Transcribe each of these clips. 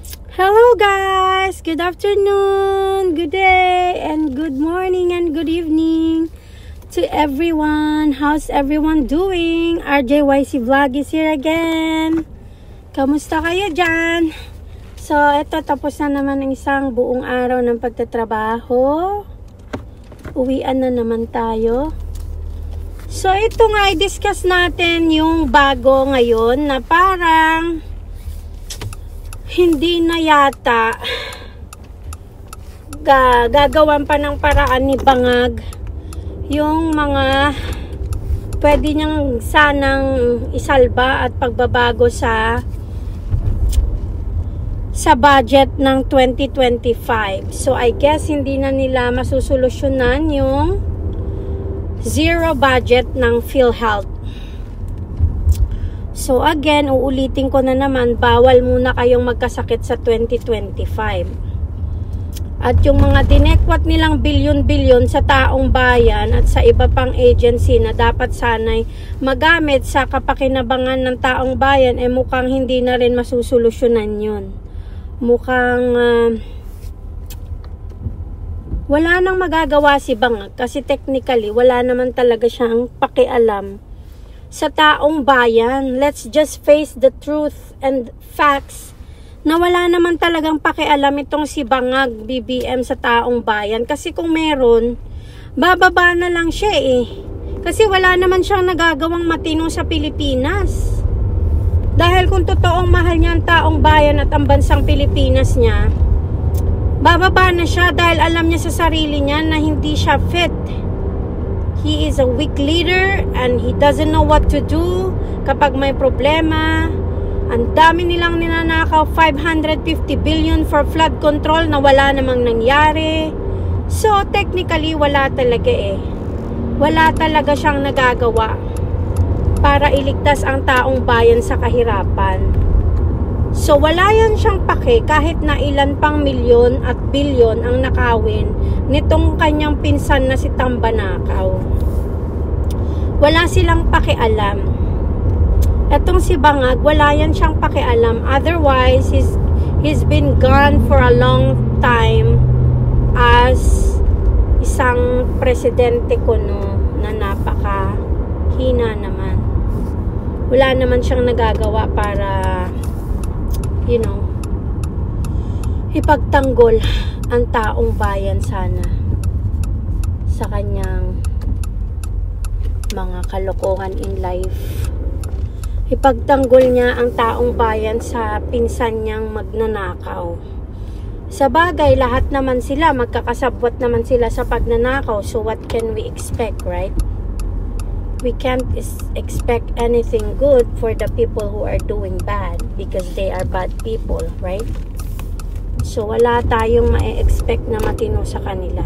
Hello guys! Good afternoon, good day, and good morning and good evening to everyone. How's everyone doing? RJYC Vlog is here again. Kamusta kayo dyan? So, eto tapos na naman ang isang buong araw ng pagtatrabaho. Uwian na naman tayo. So, ito nga i-discuss natin yung bago ngayon na parang hindi na yata gagawan pa ng paraan ni Bangag yung mga pwede niyang sanang isalba at pagbabago sa budget ng 2025. So I guess hindi na nila masusolusyonan yung zero budget ng PhilHealth. So again, uulitin ko na naman, bawal muna kayong magkasakit sa 2025. At yung mga dinekwat nilang bilyon-bilyon sa taong bayan at sa iba pang agency na dapat sanay magamit sa kapakinabangan ng taong bayan, mukhang hindi na rin masusolusyonan yun. Mukhang wala nang magagawa si Bangag kasi technically wala naman talaga siyang pakialam sa taong bayan. Let's just face the truth and facts na wala naman talagang pakialam itong si Bangag BBM sa taong bayan. Kasi kung meron, bababa na lang siya Kasi wala naman siyang nagagawang matino sa Pilipinas. Dahil kung totoong mahal niya ang taong bayan at ang bansang Pilipinas niya, bababa na siya dahil alam niya sa sarili niya na hindi siya fit. He is a weak leader and he doesn't know what to do kapag may problema. Ang dami nilang ninanakaw, 550 billion for flood control na wala namang nangyari. So technically wala talaga Wala talaga siyang nagagawa para iligtas ang taong bayan sa kahirapan. So wala yan siyang pake kahit na ilan pang milyon at bilyon ang nakawin nitong kanyang pinsan na si Tambanakaw. Wala silang pakialam. Etong si Bangag, wala yan siyang pakialam. Otherwise, he's been gone for a long time as isang presidente kuno na napakahina naman. Wala naman siyang nagagawa para ipagtanggol ang taong bayan sana sa kanyang mga kalokohan in life. Ipagtanggol niya ang taong bayan sa pinsan niyang magnanakaw. Sa bagay, lahat naman sila, magkakasabwat naman sila sa pagnanakaw. So what can we expect, right? We can't expect anything good for the people who are doing bad because they are bad people, right? So wala tayong ma-expect na matino sa kanila.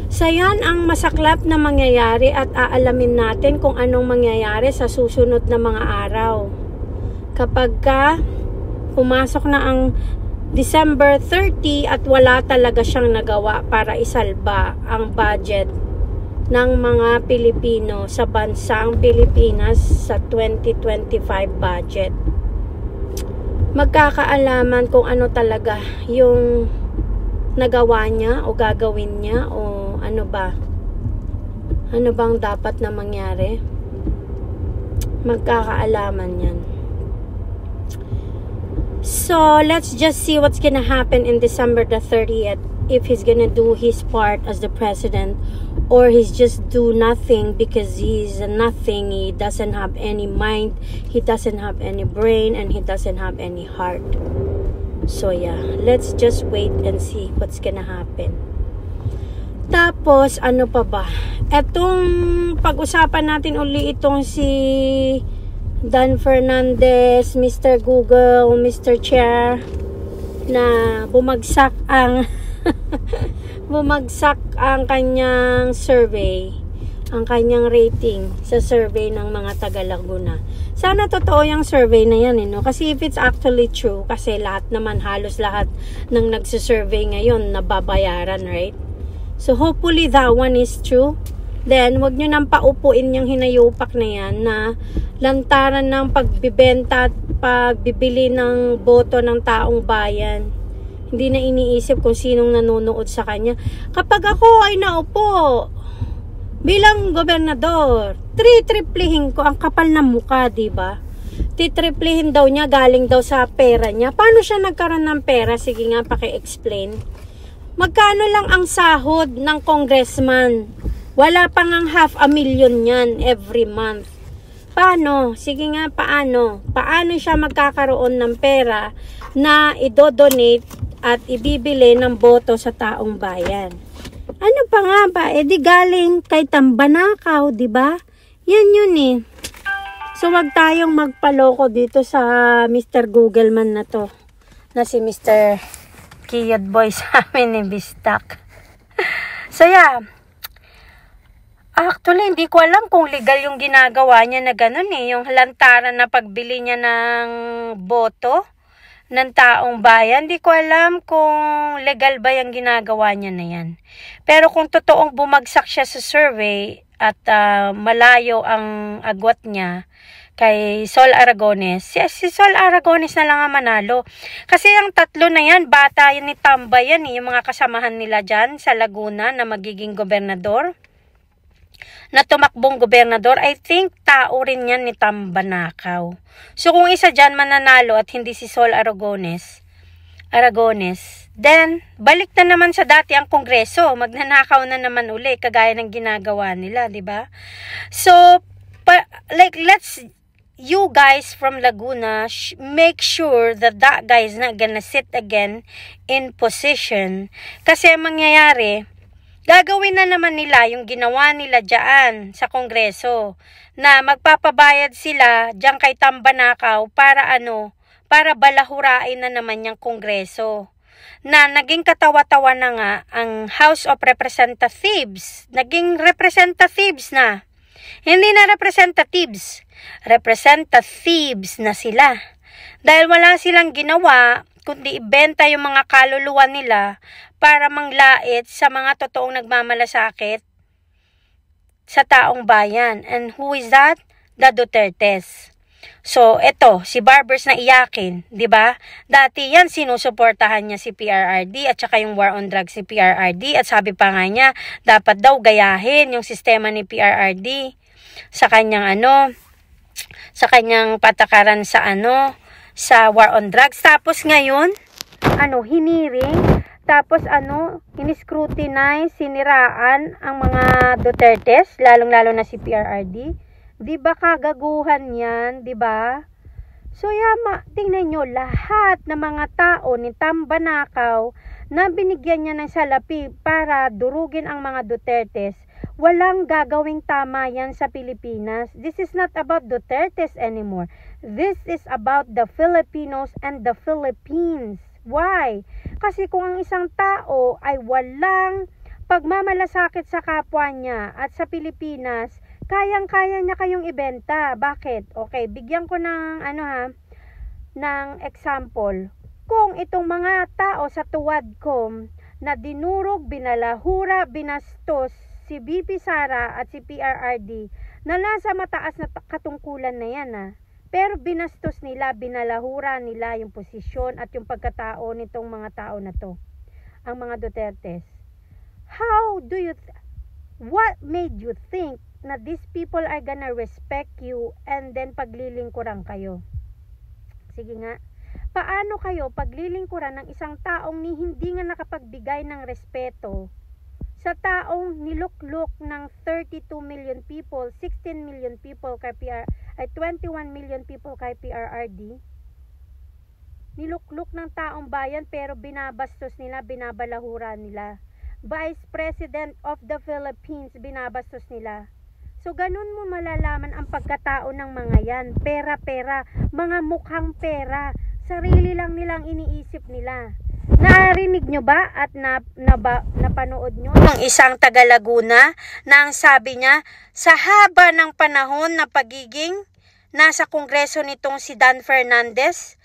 So yan ang masaklap na mangyayari at aalamin natin kung anong mangyayari sa susunod na mga araw. Kapag pumasok na ang December 30 at wala talaga siyang nagawa para isalba ang budget ng mga Pilipino sa bansang Pilipinas sa 2025 budget. Magkakaalaman kung ano talaga yung nagawa niya o gagawin niya o ano ba? Ano bang dapat na mangyari? Magkakaalaman yan. So, let's just see what's gonna happen in December the 30th. If he's gonna do his part as the president or he's just do nothing because he's nothing. He doesn't have any mind, he doesn't have any brain, and he doesn't have any heart. So yeah, let's just wait and see what's gonna happen. Tapos ano pa ba? Etong pag-usapan natin uli itong si Dan Fernandez, Mr. Google, Mr. Chair, na bumagsak ang bumagsak ang kanyang survey, ang kanyang rating sa survey ng mga taga Laguna. Sana totoo yung survey na yan, no? Kasi if it's actually true, kasi lahat naman, halos lahat ng nagsisurvey ngayon nababayaran, right? So hopefully that one is true. Then, wag nyo nang paupuin yung hinayupak na yan na lantaran ng pagbibenta at pagbibili ng boto ng taong bayan. Hindi na iniisip kung sinong nanonood sa kanya. Kapag ako ay naupo bilang gobernador, triplihin ko ang kapal ng mukha, diba? Titriplihin daw niya, galing daw sa pera niya. Paano siya nagkaroon ng pera? Sige nga, paki-explain. Magkano lang ang sahod ng congressman? Wala pang ang 500,000 yan every month. Paano? Sige nga, paano? Paano siya magkakaroon ng pera na idodonate at ibibili ng boto sa taong bayan? Ano pa nga ba? E di galing kay Tambanakaw, di ba? Yan yun eh. So wag tayong magpaloko dito sa Mr. Google man na to. Na si Mr. Kiyad Boy sa amin ni Bistak. So yeah. Actually, hindi ko alam kung legal yung ginagawa niya na ganun eh. Yung lantaran na pagbili niya ng boto ng taong bayan. Hindi ko alam kung legal ba yung ginagawa niya na yan. Pero kung totoong bumagsak siya sa survey at malayo ang agwat niya kay Sol Aragones, si Sol Aragones na lang ang manalo. Kasi ang tatlo na yan, bata yan ni Tamba yan eh, yung mga kasamahan nila dyan sa Laguna na magiging gobernador. Na tumakbong gobernador, I think tao rin yan ni Tambanakaw. So kung isa dyan mananalo at hindi si Sol Aragones, then balik na naman sa dati ang Kongreso, magnanakaw na naman uli kagaya ng ginagawa nila, di ba? So you guys from Laguna make sure that guy is not gonna sit again in position, kasi mangyayari gagawin na naman nila yung ginawa nila dyan sa Kongreso na magpapabayad sila dyan kay Tambanakaw para para balahurain na naman yung Kongreso. Na naging katawa-tawa na nga ang House of Representatives. Naging representatives na. Hindi na representatives. Representatives na sila. Dahil wala silang ginawa kundi ibenta yung mga kaluluwa nila para manglait sa mga totoong nagmamalasakit sa taong bayan. And who is that? The Dutertes. So, eto, si Barbers na iyakin, di ba? Dati yan, sinusuportahan niya si PRRD at saka yung war on drugs si PRRD. At sabi pa nga niya, dapat daw gayahin yung sistema ni PRRD sa kanyang sa kanyang patakaran sa sa war on drugs. Tapos ngayon, hiniring, tapos hiniscrutinize, siniraan ang mga Dutertes, lalong-lalo na si PRRD. Di ba kagaguhan yan, di ba? So tingnan nyo, lahat ng mga tao ni Tambanakaw na binigyan niya ng salapi para durugin ang mga Dutertes, walang gagawing tama yan sa Pilipinas. This is not about Dutertes anymore. This is about the Filipinos and the Philippines. Why? Kasi kung ang isang tao ay walang pagmamalasakit sa kapwa niya at sa Pilipinas, kayang-kaya niya kayong ibenta. Bakit? Okay, bigyan ko ng ng example. Kung itong mga tao sa Tuwadcom na dinurog, binalahura, binastos si BP Sara at si PRRD na nasa mataas na katungkulan na yan pero binastos nila, binalahura nila yung posisyon at yung pagkatao nitong mga tao na to, ang mga Dutertes. What made you think na these people are gonna respect you and then paglilingkuran kayo? Sige nga, paano kayo paglilingkuran ng isang taong hindi nga nakapagbigay ng respeto sa taong niluklok ng 32 million people, 16 million people kay 21 million people kay PRRD? Niluklok ng taong bayan pero binabastos nila, binabalahura nila. Vice President of the Philippines, binabastos nila. So ganun mo malalaman ang pagkatao ng mga yan. Pera-pera, mga mukhang pera. Sarili lang nilang iniisip nila. Narinig nyo ba at napanood nyo ng isang taga Laguna na ang sabi niya, sa haba ng panahon na pagiging nasa Kongreso nitong si Dan Fernandez,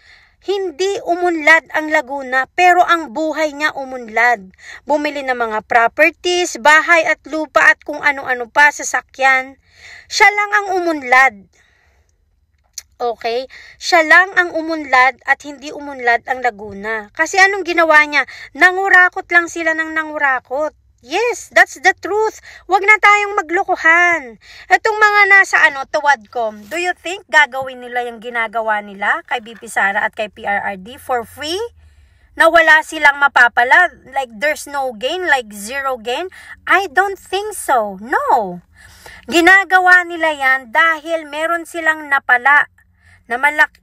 Hindi umunlad ang Laguna, pero ang buhay niya umunlad. Bumili ng mga properties, bahay at lupa at kung ano-ano pa, sasakyan. Siya lang ang umunlad. Okay? Siya lang ang umunlad at hindi umunlad ang Laguna. Kasi anong ginawa niya? Nangurakot lang sila ng nangurakot. Yes, that's the truth. Huwag na tayong maglokohan. Itong mga nasa Tuwadcom, do you think gagawin nila yung ginagawa nila kay BP Sara at kay PRRD for free? Na wala silang mapapala? Like there's no gain? Like zero gain? I don't think so. No. Ginagawa nila yan dahil meron silang napala na malaki.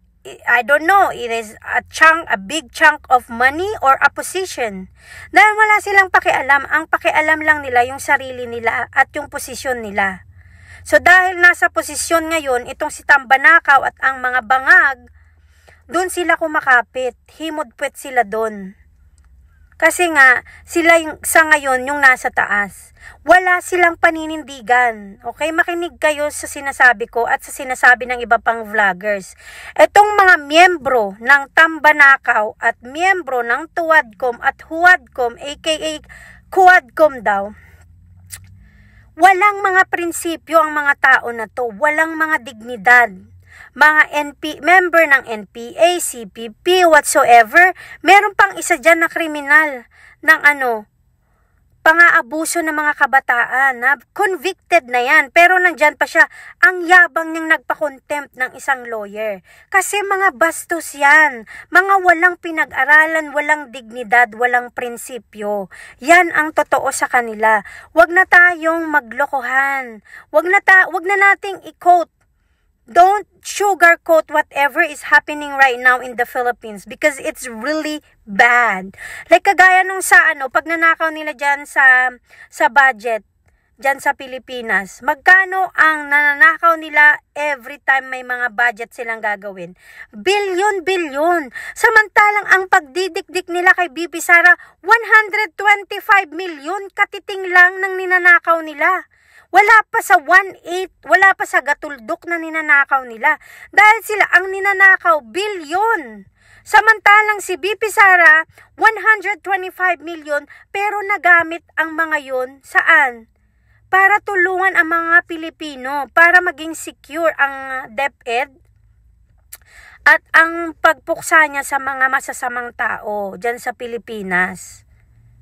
I don't know, it is a big chunk of money or a position. Dahil wala silang pakialam, ang pakialam lang nila yung sarili nila at yung posisyon nila. So dahil nasa posisyon ngayon, itong si Tambanakaw at ang mga bangag, doon sila kumakapit, himudpwet sila doon. Kasi nga, sila sa ngayon yung nasa taas. Wala silang paninindigan. Okay, makinig kayo sa sinasabi ko at sa sinasabi ng iba pang vloggers. Itong mga miyembro ng Tambanakaw at miyembro ng Tuwadcom at Huwadcom, aka Kuwadcom daw, walang mga prinsipyo ang mga tao na to. Walang mga dignidad. Mga member ng NPA, CPP, whatsoever, meron pang isa dyan na kriminal ng pang-aabuso ng mga kabataan, na convicted na yan, pero nandyan pa siya, ang yabang niyang nagpa-contempt ng isang lawyer. Kasi mga bastos yan, mga walang pinag-aralan, walang dignidad, walang prinsipyo. Yan ang totoo sa kanila. Huwag na tayong maglokohan. Huwag na nating i-quote. Don't sugarcoat whatever is happening right now in the Philippines because it's really bad. Like kagaya nung sa pag nanakaw nila dyan sa budget, dyan sa Pilipinas, magkano ang nananakaw nila every time may mga budget silang gagawin? Bilyon. Samantalang ang pagdidikdik nila kay BP Sara, 125 million katiting lang ng ninanakaw nila. Wala pa sa 1/8, wala pa sa gatuldok na ninanakaw nila. Dahil sila ang ninanakaw, bilyon. Samantalang si BP Sara, 125 million, pero nagamit ang mga yon saan? Para tulungan ang mga Pilipino, para maging secure ang DepEd at ang pagpuksa niya sa mga masasamang tao dyan sa Pilipinas.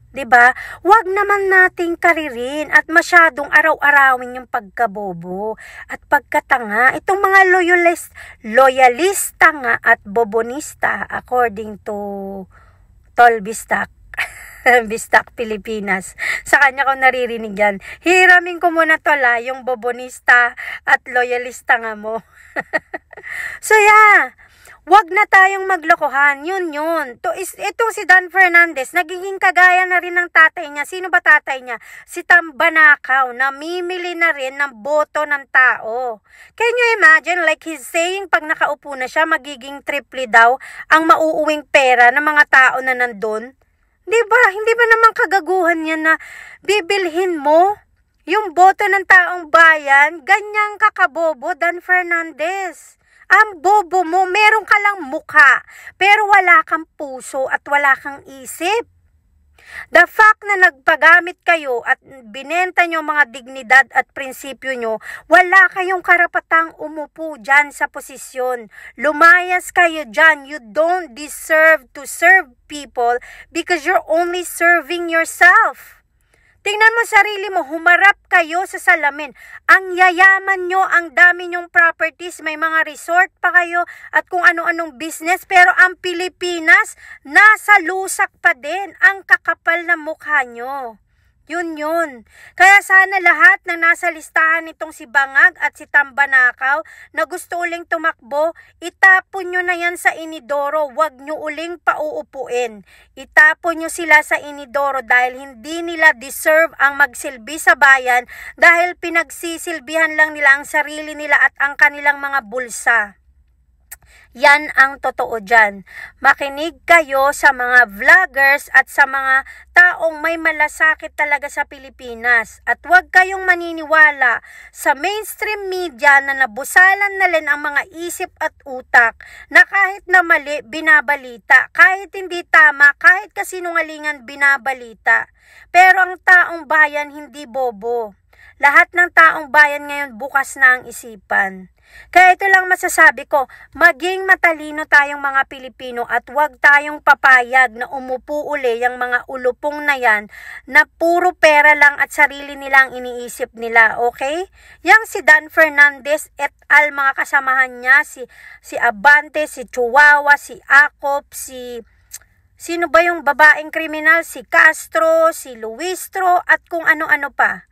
'Di ba? Huwag naman nating karirin at masyadong araw-arawin yung pagkabobo at pagkatanga. Itong mga loyalista nga at bobonista according to Tol Bistak. Bistak Pilipinas. Sa kanya ko naririnig yan. Hiramin ko muna yung bobonista at loyalista nga mo. So yeah, wag na tayong maglokohan. Yun. Itong si Dan Fernandez, nagiging kagaya na rin ng tatay niya. Sino ba tatay niya? Si Tambanakaw. Namimili na rin ng boto ng tao. Can you imagine? Like he's saying, pag nakaupo na siya, magiging triple daw ang mauuwing pera ng mga tao na nandun. Diba? Hindi ba naman kagaguhan yan na bibilhin mo yung boto ng taong bayan? Ganyang kakabobo, Dan Fernandez. Ang bobo mo, meron ka lang mukha, pero wala kang puso at wala kang isip. The fact na nagpagamit kayo at binenta nyo mga dignidad at prinsipyo nyo, wala kayong karapatang umupo dyan sa posisyon. Lumayas kayo dyan. You don't deserve to serve people because you're only serving yourself. Tingnan mo sarili mo, humarap kayo sa salamin. Ang yayaman nyo, ang dami nyong properties, may mga resort pa kayo at kung ano-anong business. Pero ang Pilipinas, nasa lusak pa din ang kakapal na mukha nyo. Yun. Kaya sana lahat na nasa listahan nitong si Bangag at si Tambanakaw na gusto uling tumakbo, itapon nyo na yan sa inidoro. Huwag nyo uling pauupuin. Itapon nyo sila sa inidoro dahil hindi nila deserve ang magsilbi sa bayan dahil pinagsisilbihan lang nila ang sarili nila at ang kanilang mga bulsa. Yan ang totoo dyan. Makinig kayo sa mga vloggers at sa mga taong may malasakit talaga sa Pilipinas. At huwag kayong maniniwala sa mainstream media na nabusalan na rin ang mga isip at utak na kahit na mali, binabalita. Kahit hindi tama, kahit kasinungalingan, binabalita. Pero ang taong bayan hindi bobo. Lahat ng taong bayan ngayon bukas na ang isipan. Kaya ito lang masasabi ko, maging matalino tayong mga Pilipino at huwag tayong papayag na umupo uli yung mga ulupong na yan na puro pera lang at sarili nilang iniisip nila, okay? Yang si Dan Fernandez et al. Mga kasamahan niya, si Abante, si Chihuahua, si Acop, sino ba yung babaeng kriminal? Si Castro, si Luistro at kung ano-ano pa.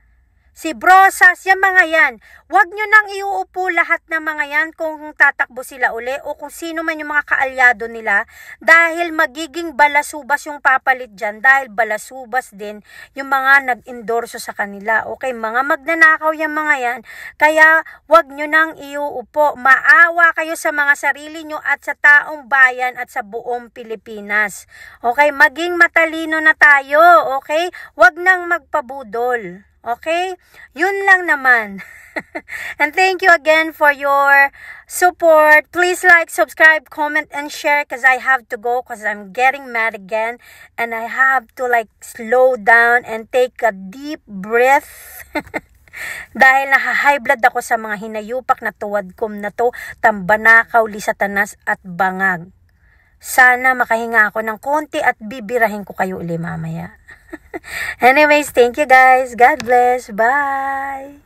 Si Brosas, yung mga yan. Huwag nyo nang iuupo lahat ng mga yan kung tatakbo sila uli o kung sino man yung mga kaalyado nila dahil magiging balasubas yung papalit dyan dahil balasubas din yung mga nag-endorso sa kanila. Okay, mga magnanakaw yung mga yan. Kaya huwag nyo nang iuupo. Maawa kayo sa mga sarili nyo at sa taong bayan at sa buong Pilipinas. Okay, maging matalino na tayo. Okay, huwag nang magpabudol. Okay? Yun lang naman. And thank you again for your support. Please like, subscribe, comment, and share because I have to go because I'm getting mad again. And I have to like slow down and take a deep breath. Dahil naha-high blood ako sa mga hinayupak na tuwadkom na to, tambanakaw, lisatanas at bangag. Sana makahinga ako ng konti at bibirahin ko kayo uli mamaya. Anyways, thank you guys. God bless. Bye.